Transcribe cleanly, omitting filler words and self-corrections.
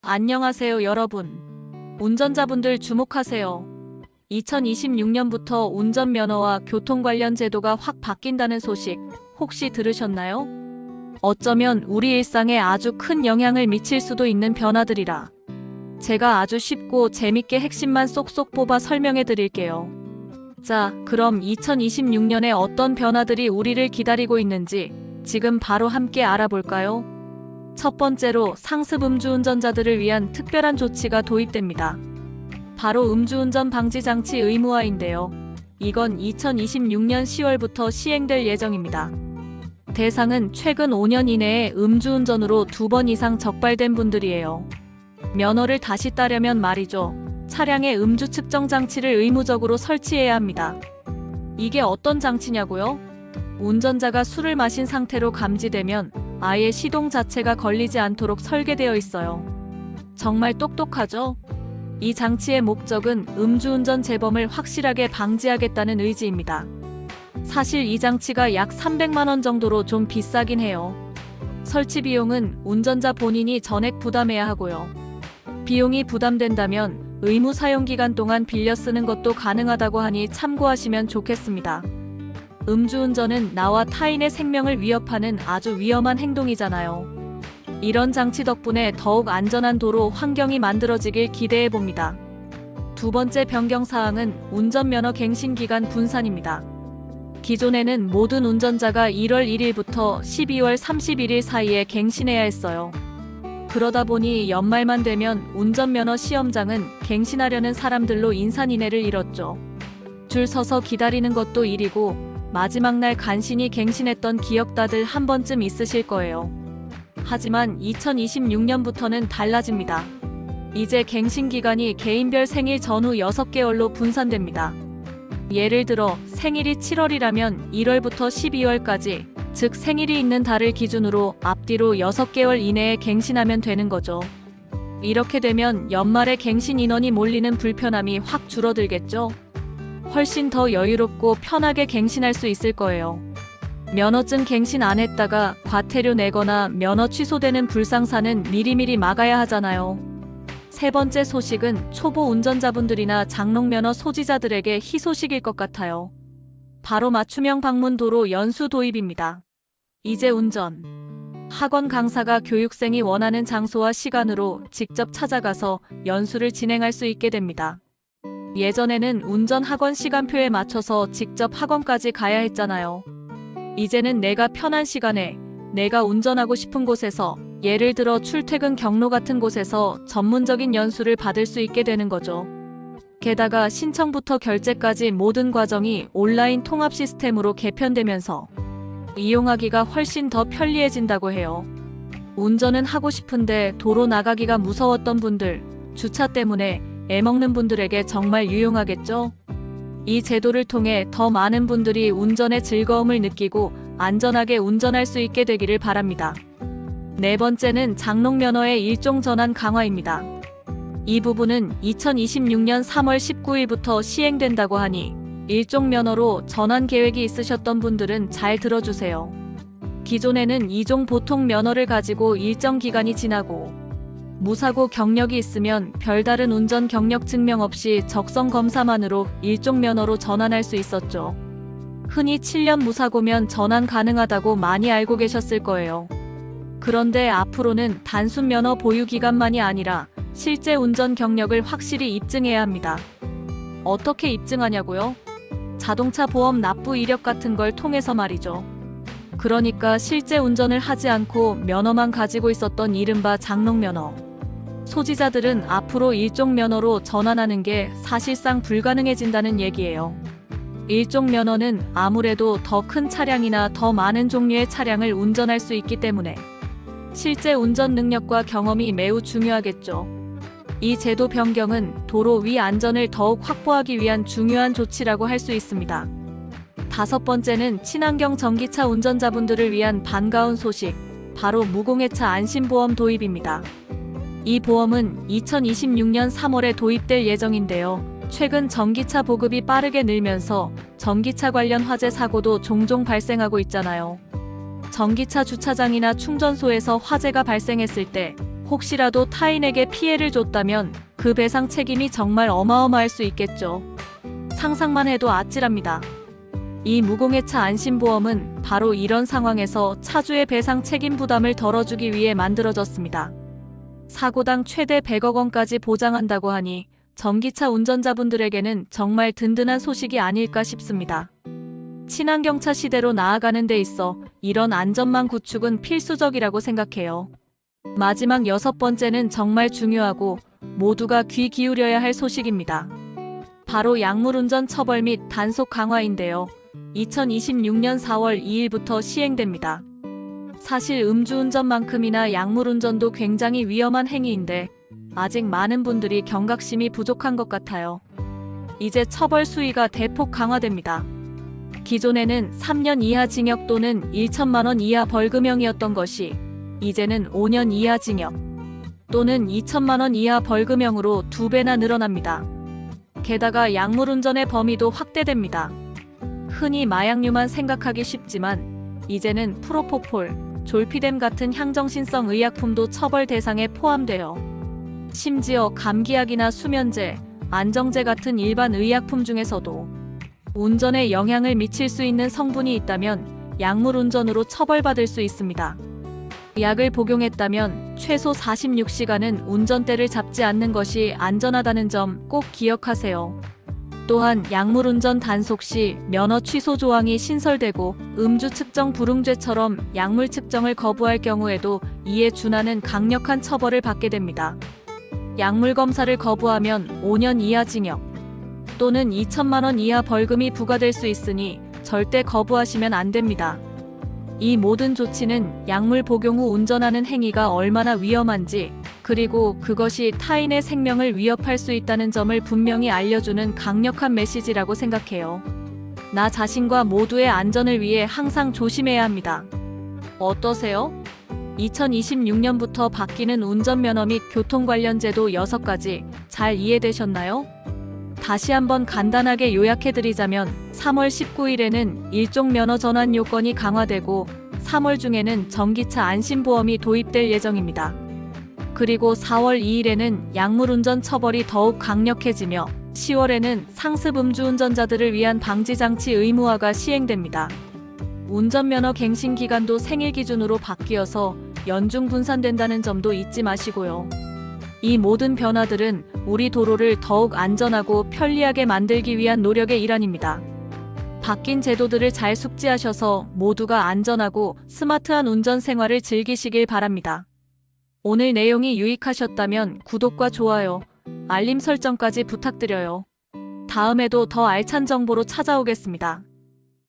안녕하세요, 여러분. 운전자분들 주목하세요. 2026년부터 운전면허와 교통 관련 제도가 확 바뀐다는 소식 혹시 들으셨나요? 어쩌면 우리 일상에 아주 큰 영향을 미칠 수도 있는 변화들이라 제가 아주 쉽고 재밌게 핵심만 쏙쏙 뽑아 설명해 드릴게요. 자, 그럼 2026년에 어떤 변화들이 우리를 기다리고 있는지 지금 바로 함께 알아볼까요? 첫 번째로 상습 음주운전자들을 위한 특별한 조치가 도입됩니다. 바로 음주운전 방지 장치 의무화인데요. 이건 2026년 10월부터 시행될 예정입니다. 대상은 최근 5년 이내에 음주운전으로 2번 이상 적발된 분들이에요. 면허를 다시 따려면 말이죠. 차량에 음주 측정 장치를 의무적으로 설치해야 합니다. 이게 어떤 장치냐고요? 운전자가 술을 마신 상태로 감지되면 아예 시동 자체가 걸리지 않도록 설계되어 있어요. 정말 똑똑하죠? 이 장치의 목적은 음주운전 재범을 확실하게 방지하겠다는 의지입니다. 사실 이 장치가 약 300만 원 정도로 좀 비싸긴 해요. 설치 비용은 운전자 본인이 전액 부담해야 하고요. 비용이 부담된다면 의무 사용 기간 동안 빌려 쓰는 것도 가능하다고 하니 참고하시면 좋겠습니다. 음주운전은 나와 타인의 생명을 위협하는 아주 위험한 행동이잖아요. 이런 장치 덕분에 더욱 안전한 도로 환경이 만들어지길 기대해 봅니다. 두 번째 변경사항은 운전면허 갱신기간 분산입니다. 기존에는 모든 운전자가 1월 1일부터 12월 31일 사이에 갱신해야 했어요. 그러다 보니 연말만 되면 운전면허 시험장은 갱신하려는 사람들로 인산인해를 이뤘죠. 줄 서서 기다리는 것도 일이고 마지막 날 간신히 갱신했던 기억 다들 한 번쯤 있으실 거예요. 하지만 2026년부터는 달라집니다. 이제 갱신 기간이 개인별 생일 전후 6개월로 분산됩니다. 예를 들어 생일이 7월이라면 1월부터 12월까지, 즉 생일이 있는 달을 기준으로 앞뒤로 6개월 이내에 갱신하면 되는 거죠. 이렇게 되면 연말에 갱신 인원이 몰리는 불편함이 확 줄어들겠죠? 훨씬 더 여유롭고 편하게 갱신할 수 있을 거예요. 면허증 갱신 안 했다가 과태료 내거나 면허 취소되는 불상사는 미리미리 막아야 하잖아요. 세 번째 소식은 초보 운전자분들이나 장롱면허 소지자들에게 희소식일 것 같아요. 바로 맞춤형 방문 도로 연수 도입입니다. 이제 운전 학원 강사가 교육생이 원하는 장소와 시간으로 직접 찾아가서 연수를 진행할 수 있게 됩니다. 예전에는 운전 학원 시간표에 맞춰서 직접 학원까지 가야 했잖아요. 이제는 내가 편한 시간에 내가 운전하고 싶은 곳에서, 예를 들어 출퇴근 경로 같은 곳에서 전문적인 연수를 받을 수 있게 되는 거죠. 게다가 신청부터 결제까지 모든 과정이 온라인 통합 시스템으로 개편되면서 이용하기가 훨씬 더 편리해진다고 해요. 운전은 하고 싶은데 도로 나가기가 무서웠던 분들, 주차 때문에 애먹는 분들에게 정말 유용하겠죠? 이 제도를 통해 더 많은 분들이 운전의 즐거움을 느끼고 안전하게 운전할 수 있게 되기를 바랍니다. 네 번째는 장롱면허의 일종 전환 강화입니다. 이 부분은 2026년 3월 19일부터 시행된다고 하니 일종 면허로 전환 계획이 있으셨던 분들은 잘 들어주세요. 기존에는 2종 보통 면허를 가지고 일정 기간이 지나고 무사고 경력이 있으면 별다른 운전 경력 증명 없이 적성 검사만으로 일종 면허로 전환할 수 있었죠. 흔히 7년 무사고면 전환 가능하다고 많이 알고 계셨을 거예요. 그런데 앞으로는 단순 면허 보유 기간만이 아니라 실제 운전 경력을 확실히 입증해야 합니다. 어떻게 입증하냐고요? 자동차 보험 납부 이력 같은 걸 통해서 말이죠. 그러니까 실제 운전을 하지 않고 면허만 가지고 있었던 이른바 장롱면허 소지자들은 앞으로 일종 면허로 전환하는 게 사실상 불가능해진다는 얘기예요. 일종 면허는 아무래도 더 큰 차량이나 더 많은 종류의 차량을 운전할 수 있기 때문에 실제 운전 능력과 경험이 매우 중요하겠죠. 이 제도 변경은 도로 위 안전을 더욱 확보하기 위한 중요한 조치라고 할 수 있습니다. 다섯 번째는 친환경 전기차 운전자분들을 위한 반가운 소식, 바로 무공해차 안심보험 도입입니다. 이 보험은 2026년 3월에 도입될 예정인데요. 최근 전기차 보급이 빠르게 늘면서 전기차 관련 화재 사고도 종종 발생하고 있잖아요. 전기차 주차장이나 충전소에서 화재가 발생했을 때 혹시라도 타인에게 피해를 줬다면 그 배상 책임이 정말 어마어마할 수 있겠죠. 상상만 해도 아찔합니다. 이 무공해차 안심보험은 바로 이런 상황에서 차주의 배상 책임 부담을 덜어주기 위해 만들어졌습니다. 사고당 최대 100억 원까지 보장한다고 하니 전기차 운전자분들에게는 정말 든든한 소식이 아닐까 싶습니다. 친환경차 시대로 나아가는 데 있어 이런 안전망 구축은 필수적이라고 생각해요. 마지막 6번째는 정말 중요하고 모두가 귀 기울여야 할 소식입니다. 바로 약물운전 처벌 및 단속 강화인데요. 2026년 4월 2일부터 시행됩니다. 사실 음주운전만큼이나 약물운전도 굉장히 위험한 행위인데 아직 많은 분들이 경각심이 부족한 것 같아요. 이제 처벌 수위가 대폭 강화됩니다. 기존에는 3년 이하 징역 또는 1천만 원 이하 벌금형이었던 것이 이제는 5년 이하 징역 또는 2천만 원 이하 벌금형으로 2배나 늘어납니다. 게다가 약물운전의 범위도 확대됩니다. 흔히 마약류만 생각하기 쉽지만 이제는 프로포폴, 졸피뎀 같은 향정신성 의약품도 처벌 대상에 포함되어 심지어 감기약이나 수면제, 안정제 같은 일반 의약품 중에서도 운전에 영향을 미칠 수 있는 성분이 있다면 약물운전으로 처벌받을 수 있습니다. 약을 복용했다면 최소 46시간은 운전대를 잡지 않는 것이 안전하다는 점 꼭 기억하세요. 또한 약물운전 단속 시 면허 취소 조항이 신설되고 음주 측정 불응죄처럼 약물 측정을 거부할 경우에도 이에 준하는 강력한 처벌을 받게 됩니다. 약물 검사를 거부하면 5년 이하 징역 또는 2천만 원 이하 벌금이 부과될 수 있으니 절대 거부하시면 안 됩니다. 이 모든 조치는 약물 복용 후 운전하는 행위가 얼마나 위험한지 그리고 그것이 타인의 생명을 위협할 수 있다는 점을 분명히 알려주는 강력한 메시지라고 생각해요. 나 자신과 모두의 안전을 위해 항상 조심해야 합니다. 어떠세요? 2026년부터 바뀌는 운전면허 및 교통 관련 제도 6가지 잘 이해되셨나요? 다시 한번 간단하게 요약해드리자면 3월 19일에는 일종 면허 전환 요건이 강화되고 3월 중에는 전기차 안심보험이 도입될 예정입니다. 그리고 4월 2일에는 약물운전 처벌이 더욱 강력해지며 10월에는 상습 음주운전자들을 위한 방지장치 의무화가 시행됩니다. 운전면허 갱신 기간도 생일 기준으로 바뀌어서 연중 분산된다는 점도 잊지 마시고요. 이 모든 변화들은 우리 도로를 더욱 안전하고 편리하게 만들기 위한 노력의 일환입니다. 바뀐 제도들을 잘 숙지하셔서 모두가 안전하고 스마트한 운전 생활을 즐기시길 바랍니다. 오늘 내용이 유익하셨다면 구독과 좋아요, 알림 설정까지 부탁드려요. 다음에도 더 알찬 정보로 찾아오겠습니다.